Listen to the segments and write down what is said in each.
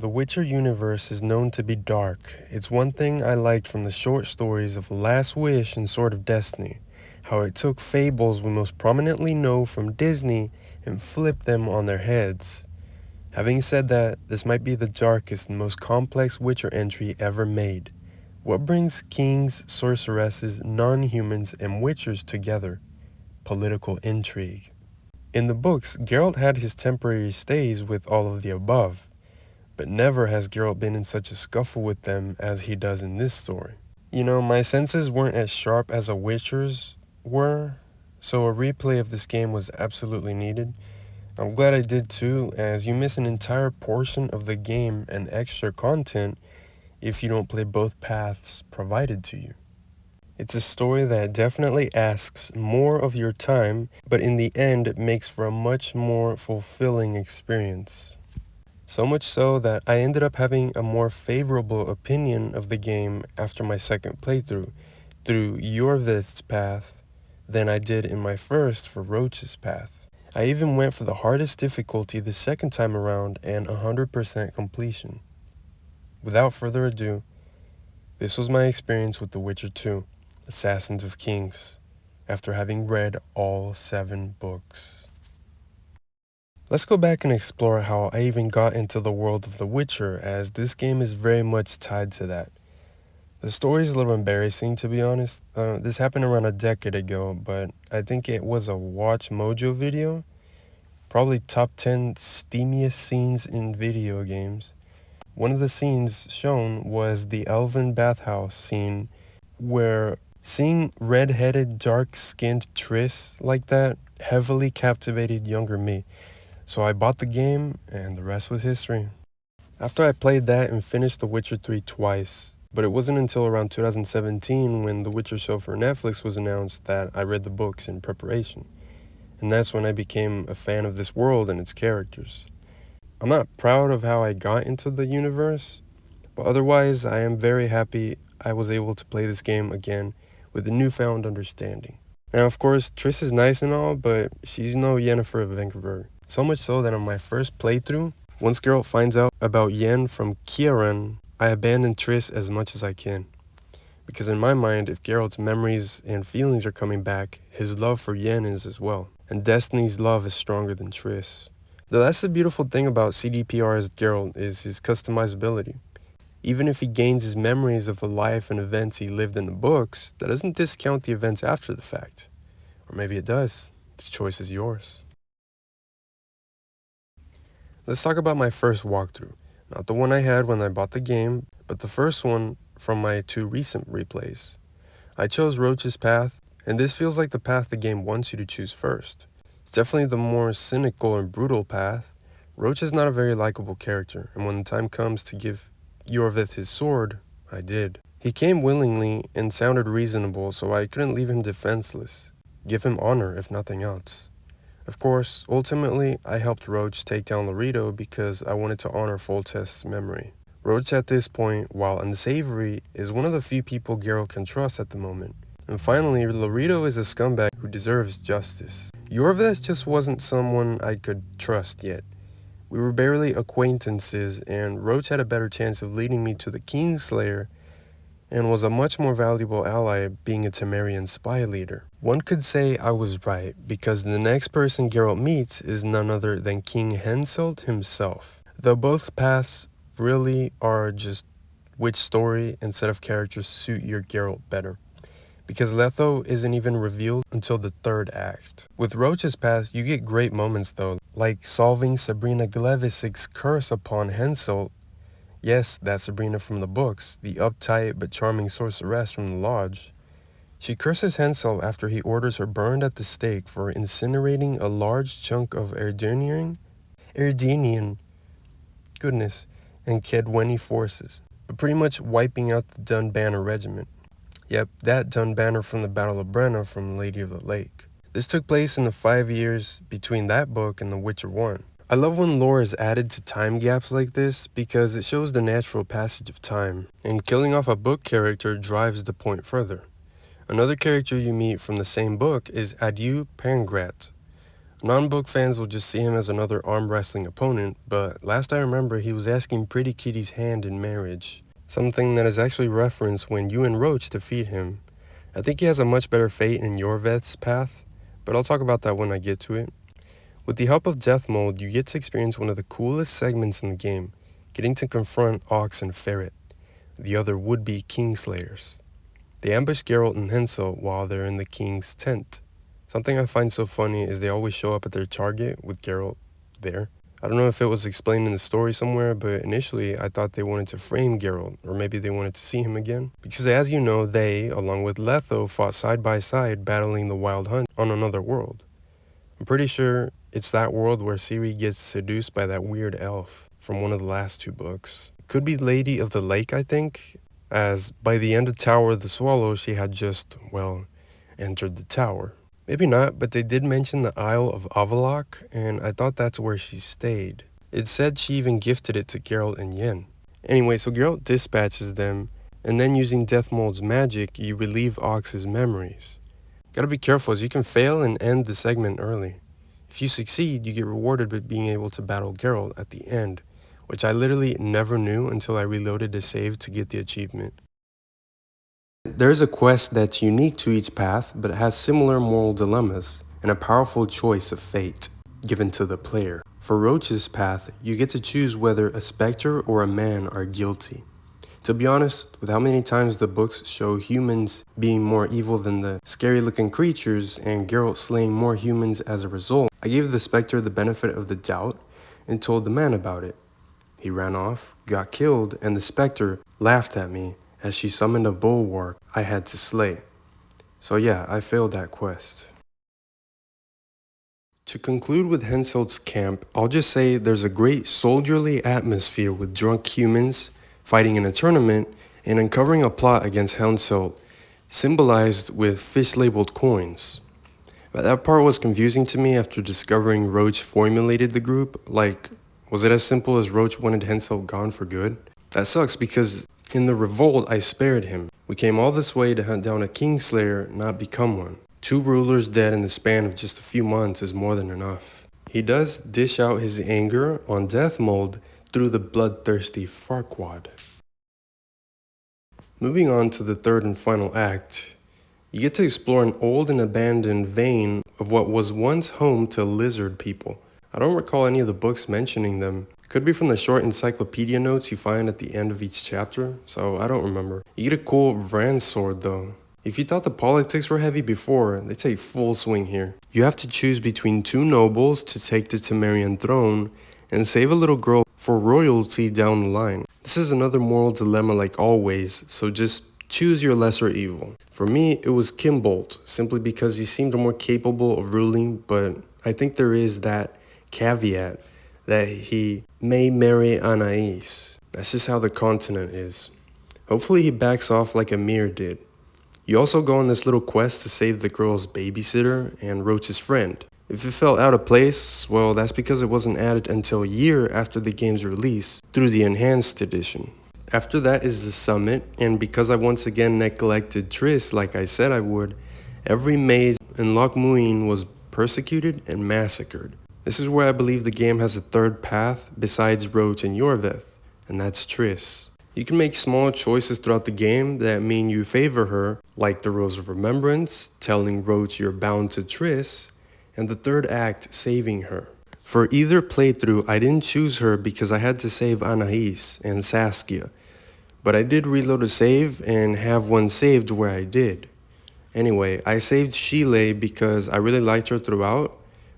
The Witcher universe is known to be dark. It's one thing I liked from the short stories of Last Wish and Sword of Destiny, how it took fables we most prominently know from Disney and flipped them on their heads. Having said that, this might be the darkest and most complex Witcher entry ever made. What brings kings, sorceresses, non-humans, and Witchers together? Political intrigue. In the books, Geralt had his temporary stays with all of the above, but never has Geralt been in such a scuffle with them as he does in this story. You know, my senses weren't as sharp as a Witcher's were, so a replay of this game was absolutely needed. I'm glad I did too, as you miss an entire portion of the game and extra content if you don't play both paths provided to you. It's a story that definitely asks more of your time, but in the end it makes for a much more fulfilling experience. So much so that I ended up having a more favorable opinion of the game after my second playthrough, through Iorveth's path, than I did in my first for Roche's path. I even went for the hardest difficulty the second time around and 100% completion. Without further ado, this was my experience with The Witcher 2. Assassins of Kings, after having read all 7 books. Let's go back and explore how I even got into the world of The Witcher, as this game is very much tied to that. The story is a little embarrassing, to be honest. This happened around a decade ago, but I think it was a Watch Mojo video. Probably top 10 steamiest scenes in video games. One of the scenes shown was the Elven bathhouse scene, where seeing red-headed, dark-skinned Triss like that heavily captivated younger me. So I bought the game, and the rest was history. After I played that and finished The Witcher 3 twice, but it wasn't until around 2017 when The Witcher show for Netflix was announced that I read the books in preparation. And that's when I became a fan of this world and its characters. I'm not proud of how I got into the universe, but otherwise I am very happy I was able to play this game again with a newfound understanding. Now, of course, Triss is nice and all, but she's no Yennefer of Vengerberg. So much so that on my first playthrough, once Geralt finds out about Yen from Kieran, I abandon Triss as much as I can. Because in my mind, if Geralt's memories and feelings are coming back, his love for Yen is as well. And Destiny's love is stronger than Triss. Though that's the beautiful thing about CDPR's Geralt, is his customizability. Even if he gains his memories of the life and events he lived in the books, that doesn't discount the events after the fact. Or maybe it does. The choice is yours. Let's talk about my first walkthrough. Not the one I had when I bought the game, but the first one from my 2 recent replays. I chose Roche's path, and this feels like the path the game wants you to choose first. It's definitely the more cynical and brutal path. Roche is not a very likable character, and when the time comes to give Iorveth his sword, I did. He came willingly and sounded reasonable, so I couldn't leave him defenseless. Give him honor, if nothing else. Of course, ultimately, I helped Roche take down Loredo because I wanted to honor Foltest's memory. Roche at this point, while unsavory, is one of the few people Geralt can trust at the moment. And finally, Loredo is a scumbag who deserves justice. Iorveth just wasn't someone I could trust yet. We were barely acquaintances, and Roche had a better chance of leading me to the Kingslayer, and was a much more valuable ally being a Temerian spy leader. One could say I was right, because the next person Geralt meets is none other than King Henselt himself. Though both paths really are just which story and set of characters suit your Geralt better. Because Letho isn't even revealed until the 3rd act. With Roche's path, you get great moments though, like solving Sabrina Glevissig's curse upon Henselt. Yes, that's Sabrina from the books, the uptight but charming sorceress from the lodge. She curses Henselt after he orders her burned at the stake for incinerating a large chunk of Erdenian, goodness, and Kedweni forces, but pretty much wiping out the Dunbanner regiment. Yep, that Dunbanner from the Battle of Brenna from Lady of the Lake. This took place in the 5 years between that book and The Witcher 1. I love when lore is added to time gaps like this because it shows the natural passage of time, and killing off a book character drives the point further. Another character you meet from the same book is Adieu Pangrat, Non-book fans will just see him as another arm wrestling opponent, but last I remember he was asking Pretty Kitty's hand in marriage, something that is actually referenced when you and Roche defeat him. I think he has a much better fate in Iorveth's path, but I'll talk about that when I get to it. With the help of Death Mold, you get to experience one of the coolest segments in the game, getting to confront Ox and Ferret, the other would-be Kingslayers. They ambush Geralt and Henselt while they're in the king's tent. Something I find so funny is they always show up at their target with Geralt there. I don't know if it was explained in the story somewhere, but initially I thought they wanted to frame Geralt, or maybe they wanted to see him again. Because as you know, they, along with Letho, fought side by side battling the Wild Hunt on another world. I'm pretty sure it's that world where Ciri gets seduced by that weird elf from one of the last two books. It could be Lady of the Lake, I think, as by the end of Tower of the Swallow she had just, well, entered the tower. Maybe not, but they did mention the Isle of Avallac'h, and I thought that's where she stayed. It said she even gifted it to Geralt and Yen. Anyway, so Geralt dispatches them, and then using Death Mold's magic, you relieve Ox's memories. Gotta be careful as you can fail and end the segment early. If you succeed, you get rewarded with being able to battle Geralt at the end, which I literally never knew until I reloaded the save to get the achievement. There is a quest that's unique to each path, but it has similar moral dilemmas and a powerful choice of fate given to the player. For Roche's path, you get to choose whether a specter or a man are guilty. To be honest, with how many times the books show humans being more evil than the scary looking creatures and Geralt slaying more humans as a result, I gave the specter the benefit of the doubt and told the man about it. He ran off, got killed, and the specter laughed at me as she summoned a bulwark I had to slay. So yeah, I failed that quest. To conclude with Henselt's camp, I'll just say there's a great soldierly atmosphere with drunk humans fighting in a tournament and uncovering a plot against Henselt, symbolized with fish-labeled coins. But that part was confusing to me after discovering Roche formulated the group. Like, was it as simple as Roche wanted Henselt gone for good? That sucks because in the revolt I spared him. We came all this way to hunt down a Kingslayer, not become one. 2 rulers dead in the span of just a few months is more than enough. He does dish out his anger on Death Mold through the bloodthirsty Farquaad. Moving on to the third and final act, you get to explore an old and abandoned vein of what was once home to lizard people. I don't recall any of the books mentioning them. Could be from the short encyclopedia notes you find at the end of each chapter, so I don't remember. You get a cool Vran sword though. If you thought the politics were heavy before, they take full swing here. You have to choose between 2 nobles to take the Temerian throne and save a little girl for royalty down the line. This is another moral dilemma like always, so just choose your lesser evil. For me, it was Kimbolt, simply because he seemed more capable of ruling, but I think there is that caveat that he may marry Anais. That's just how the continent is. Hopefully he backs off like Amir did. You also go on this little quest to save the girl's babysitter and Roche's friend. If it felt out of place, well, that's because it wasn't added until a year after the game's release through the Enhanced Edition. After that is the summit, and because I once again neglected Triss like I said I would, every maze in Loc Muinne was persecuted and massacred. This is where I believe the game has a third path besides Roche and Iorveth, and that's Triss. You can make small choices throughout the game that mean you favor her, like the Rose of Remembrance, telling Roche you're bound to Triss, and the third act saving her. For either playthrough, I didn't choose her because I had to save Anais and Saskia, but I did reload a save and have one saved where I did. Anyway, I saved Sheila because I really liked her throughout.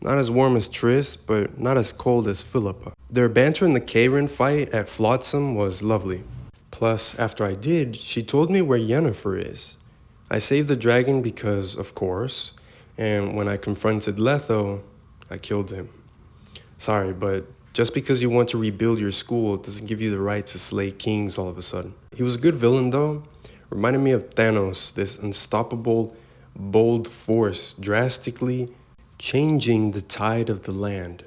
Not as warm as Triss, but not as cold as Philippa. Their banter in the Karen fight at Flotsam was lovely. Plus, after I did, she told me where Yennefer is. I saved the dragon because, of course, and when I confronted Letho, I killed him. Sorry, but just because you want to rebuild your school doesn't give you the right to slay kings all of a sudden. He was a good villain though. Reminded me of Thanos, this unstoppable, bold force drastically changing the tide of the land.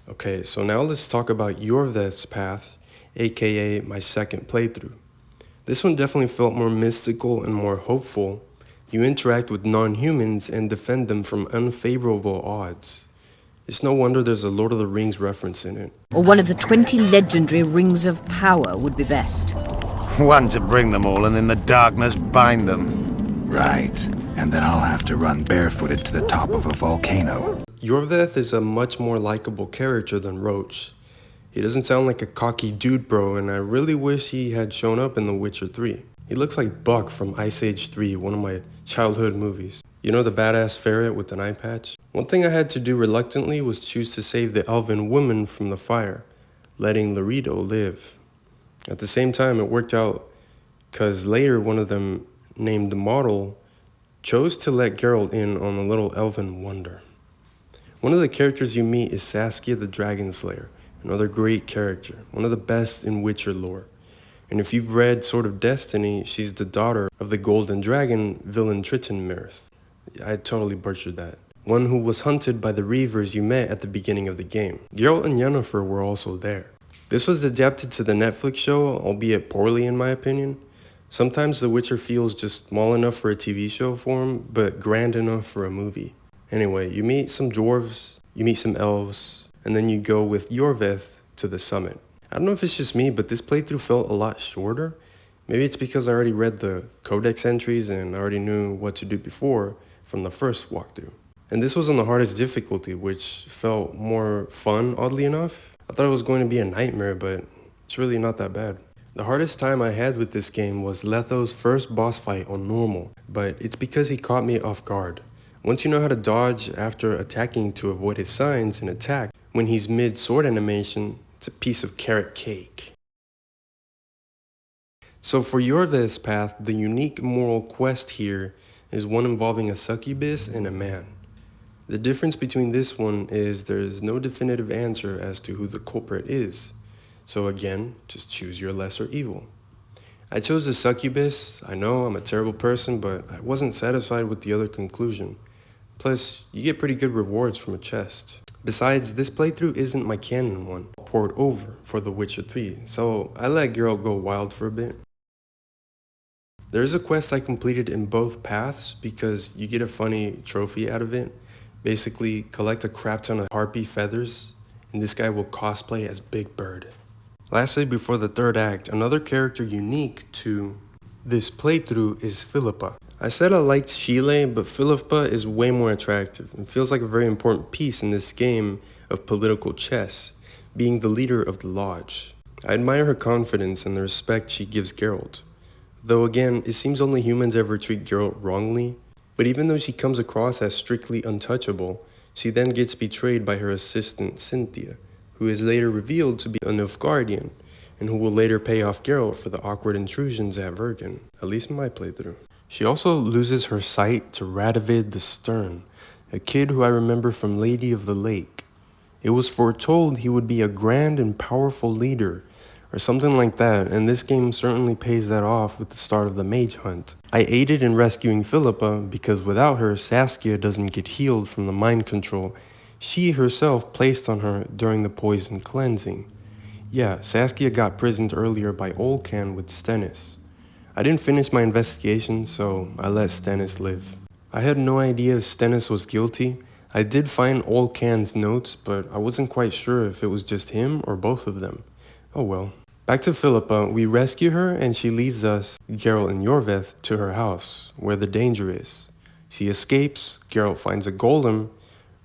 Okay, so now let's talk about Iorveth's path, aka my second playthrough. This one definitely felt more mystical and more hopeful, You interact with non-humans and defend them from unfavorable odds. It's no wonder there's a Lord of the Rings reference in it. Or one of the 20 legendary rings of power would be best. One to bring them all and in the darkness bind them. Right. And then I'll have to run barefooted to the top of a volcano. Iorveth is a much more likable character than Roche. He doesn't sound like a cocky dude bro, and I really wish he had shown up in The Witcher 3. He looks like Buck from Ice Age 3, one of my childhood movies. You know, the badass ferret with an eye patch? One thing I had to do reluctantly was choose to save the elven woman from the fire, letting Laredo live. At the same time, it worked out because later one of them, named the Model, chose to let Geralt in on a little elven wonder. One of the characters you meet is Saskia the Dragon Slayer, another great character, one of the best in Witcher lore. And if you've read Sword of Destiny, she's the daughter of the Golden Dragon villain Trittenmirth. I totally butchered that. One who was hunted by the Reavers you met at the beginning of the game. Geralt and Yennefer were also there. This was adapted to the Netflix show, albeit poorly in my opinion. Sometimes The Witcher feels just small enough for a TV show form, but grand enough for a movie. Anyway, you meet some dwarves, you meet some elves, and then you go with Iorveth to the summit. I don't know if it's just me, but this playthrough felt a lot shorter. Maybe it's because I already read the codex entries and I already knew what to do before from the first walkthrough. And this was on the hardest difficulty, which felt more fun, oddly enough. I thought it was going to be a nightmare, but it's really not that bad. The hardest time I had with this game was Letho's first boss fight on normal, but it's because he caught me off guard. Once you know how to dodge after attacking to avoid his signs and attack when he's mid-sword animation, it's a piece of carrot cake. So for Iorveth's path, the unique moral quest here is one involving a succubus and a man. The difference between this one is there is no definitive answer as to who the culprit is. So again, just choose your lesser evil. I chose the succubus. I know I'm a terrible person, but I wasn't satisfied with the other conclusion. Plus, you get pretty good rewards from a chest. Besides, this playthrough isn't my canon one, poured over for The Witcher 3, so I let Geralt go wild for a bit. There is a quest I completed in both paths because you get a funny trophy out of it. Basically, collect a crap ton of harpy feathers, and this guy will cosplay as Big Bird. Lastly, before the third act, another character unique to this playthrough is Philippa. I said I liked Chile, but Philippa is way more attractive and feels like a very important piece in this game of political chess, being the leader of the Lodge. I admire her confidence and the respect she gives Geralt. Though again, it seems only humans ever treat Geralt wrongly, but even though she comes across as strictly untouchable, she then gets betrayed by her assistant Cynthia, who is later revealed to be a Nilfgaardian, and who will later pay off Geralt for the awkward intrusions at Vergen, at least in my playthrough. She also loses her sight to Radovid the Stern, a kid who I remember from Lady of the Lake. It was foretold he would be a grand and powerful leader, or something like that, and this game certainly pays that off with the start of the mage hunt. I aided in rescuing Philippa because without her, Saskia doesn't get healed from the mind control she herself placed on her during the poison cleansing. Yeah, Saskia got prisoned earlier by Olcan with Stennis. I didn't finish my investigation, so I let Stennis live. I had no idea if Stennis was guilty. I did find Olcan's notes, but I wasn't quite sure if it was just him or both of them. Oh well. Back to Philippa, we rescue her and she leads us, Geralt and Iorveth, to her house, where the danger is. She escapes, Geralt finds a golem,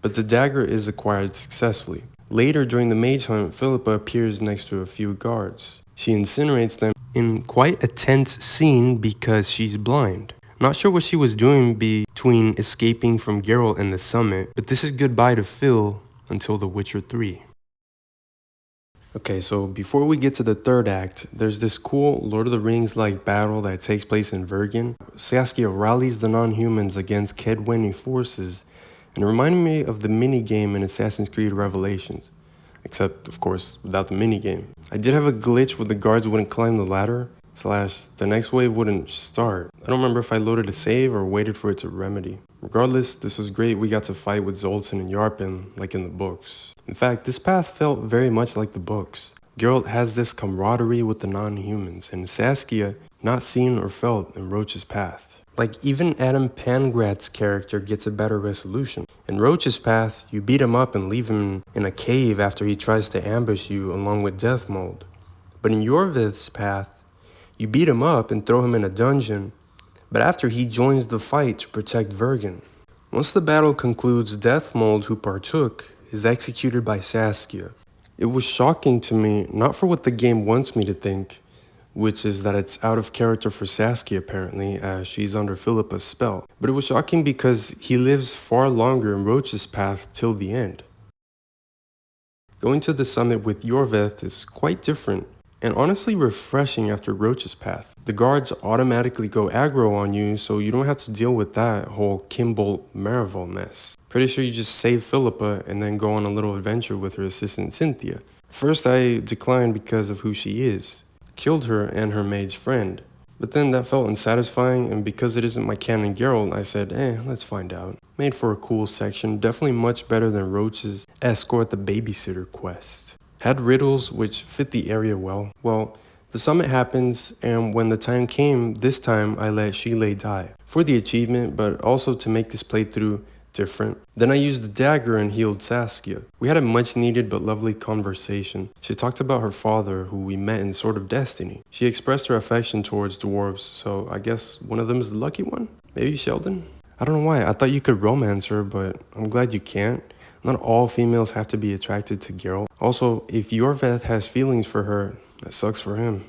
but the dagger is acquired successfully. Later during the mage hunt, Philippa appears next to a few guards. She incinerates them in quite a tense scene because she's blind. Not sure what she was doing between escaping from Geralt and the summit, but this is goodbye to Phil until The Witcher 3. Okay, so before we get to the third act, there's this cool Lord of the Rings-like battle that takes place in Vergen. Saskia rallies the non-humans against Kedweni forces, and it reminded me of the minigame in Assassin's Creed Revelations. Except, of course, without the minigame. I did have a glitch where the guards wouldn't climb the ladder, / the next wave wouldn't start. I don't remember if I loaded a save or waited for it to remedy. Regardless, this was great. We got to fight with Zoltan and Yarpen like in the books. In fact, this path felt very much like the books. Geralt has this camaraderie with the non-humans, and Saskia not seen or felt in Roche's path. Like, even Adam Pangrat's character gets a better resolution. In Roche's Path, you beat him up and leave him in a cave after he tries to ambush you along with Death Mold. But in Iorveth's Path, you beat him up and throw him in a dungeon, but after he joins the fight to protect Vergen. Once the battle concludes, Death Mold, who partook, is executed by Saskia. It was shocking to me, not for what the game wants me to think, which is that it's out of character for Saskia apparently, as she's under Philippa's spell, but it was shocking because he lives far longer in Roche's Path till the end. Going to the summit with Iorveth is quite different, and honestly refreshing after Roche's Path. The guards automatically go aggro on you, so you don't have to deal with that whole Kimbolt Marival mess. Pretty sure you just save Philippa and then go on a little adventure with her assistant Cynthia. First I declined because of who she is. Killed her and her maid's friend. But then that felt unsatisfying, and because it isn't my canon Geralt, I said, let's find out. Made for a cool section, definitely much better than Roche's Escort the Babysitter quest. Had riddles which fit the area well. Well, the summit happens, and when the time came, this time I let Shile die. For the achievement, but also to make this playthrough different. Then I used the dagger and healed Saskia. We had a much needed but lovely conversation. She talked about her father, who we met in Sword of Destiny. She expressed her affection towards dwarves, so I guess one of them is the lucky one? Maybe Sheldon? I don't know why, I thought you could romance her, but I'm glad you can't. Not all females have to be attracted to Geralt. Also, if Iorveth has feelings for her, that sucks for him.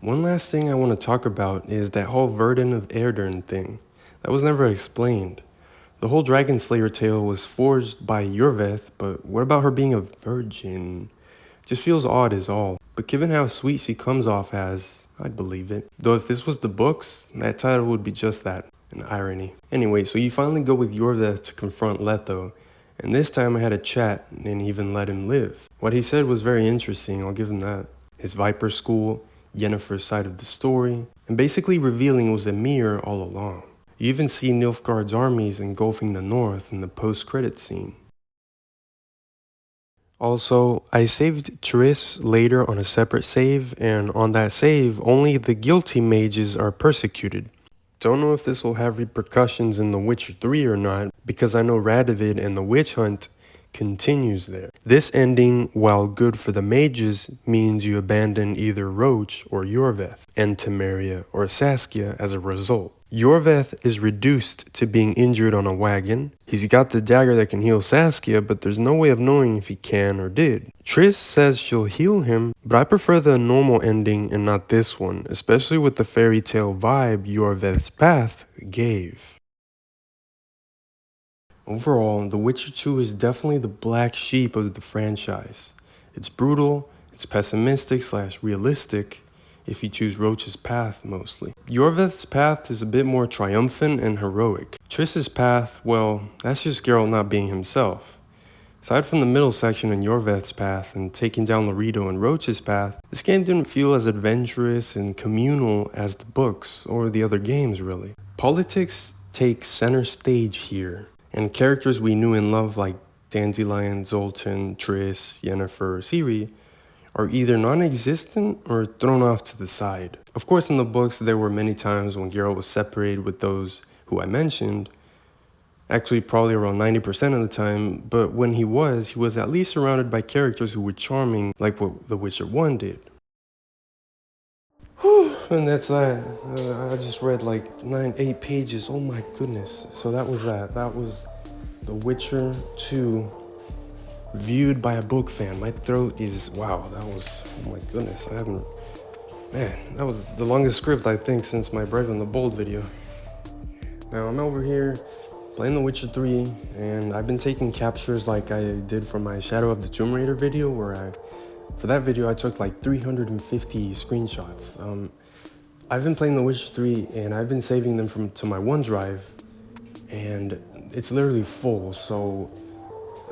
One last thing I want to talk about is that whole Verdun of Erdern thing. That was never explained. The whole Dragon Slayer tale was forged by Iorveth, but what about her being a virgin? Just feels odd is all. But given how sweet she comes off as, I'd believe it. Though if this was the books, that title would be just that, an irony. Anyway, so you finally go with Iorveth to confront Letho. And this time I had a chat and even let him live. What he said was very interesting, I'll give him that. His Viper School, Yennefer's side of the story, and basically revealing it was a mirror all along. You even see Nilfgaard's armies engulfing the north in the post-credit scene. Also, I saved Triss later on a separate save, and on that save, only the guilty mages are persecuted. Don't know if this will have repercussions in The Witcher 3 or not, because I know Radovid and the witch hunt continues there. This ending, while good for the mages, means you abandon either Roche or Iorveth, and Temeria or Saskia as a result. Iorveth is reduced to being injured on a wagon. He's got the dagger that can heal Saskia, but there's no way of knowing if he can or did. Triss says she'll heal him, but I prefer the normal ending and not this one, especially with the fairy tale vibe Iorveth's Path gave. Overall, The Witcher 2 is definitely the black sheep of the franchise. It's brutal, it's pessimistic/realistic, if you choose Roche's Path mostly. Iorveth's Path is a bit more triumphant and heroic. Triss's Path, well, that's just Geralt not being himself. Aside from the middle section in Iorveth's Path and taking down Loredo in Roche's Path, this game didn't feel as adventurous and communal as the books or the other games really. Politics takes center stage here, and characters we knew and loved like Dandelion, Zoltan, Triss, Yennefer, Ciri are either non-existent or thrown off to the side. Of course, in the books, there were many times when Geralt was separated with those who I mentioned, actually probably around 90% of the time, but when he was at least surrounded by characters who were charming, like what The Witcher 1 did. Whew, and that's that. I just read like 8 pages, oh my goodness. So that was that. That was The Witcher 2. Viewed by a book fan. My throat is, wow, that was, oh my goodness, that was the longest script I think since my Brave and the Bold video. Now I'm over here playing The Witcher 3, and I've been taking captures like I did for my Shadow of the Tomb Raider video, where for that video I took like 350 screenshots. I've been playing The Witcher 3 and I've been saving them to my OneDrive, and it's literally full, so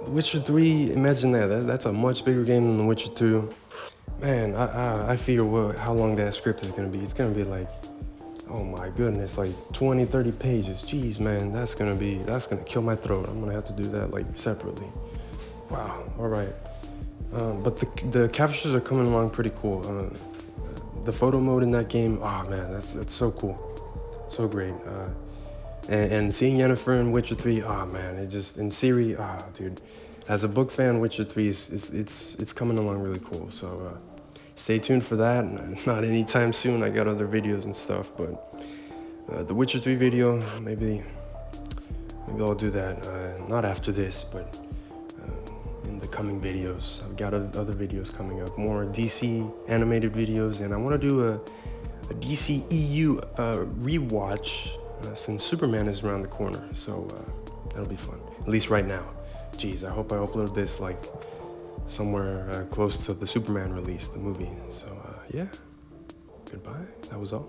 The Witcher 3, imagine that's a much bigger game than The Witcher 2. Man, I figure how long that script is gonna be. It's gonna be like, oh my goodness, like 20, 30 pages. Jeez, man, that's gonna kill my throat. I'm gonna have to do that like separately. Wow, all right. But the captures are coming along pretty cool. The photo mode in that game, oh man, that's so cool. So great. And seeing Yennefer in Witcher 3, oh man, it just, in Ciri, dude. As a book fan, Witcher 3 it's coming along really cool. So stay tuned for that. Not anytime soon. I got other videos and stuff, but the Witcher 3 video, maybe I'll do that. Not after this, but in the coming videos. I've got other videos coming up, more DC animated videos, and I want to do a DC EU rewatch since Superman is around the corner. So that'll be fun, at least right now. Jeez, I hope I upload this like somewhere close to the Superman release, the movie. So yeah, goodbye. That was all.